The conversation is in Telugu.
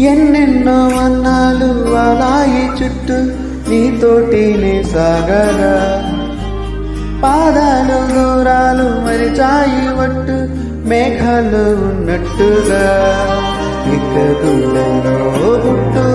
ఎన్నెన్నో అన్నాలు అలాయి చుట్టూ నీతోటినే సాగరా, పాదాలు దూరాలు మరిచాయి ఒట్టు మేఘాలు ఉన్నట్టుగా, ఇక గుండెలో పుట్టు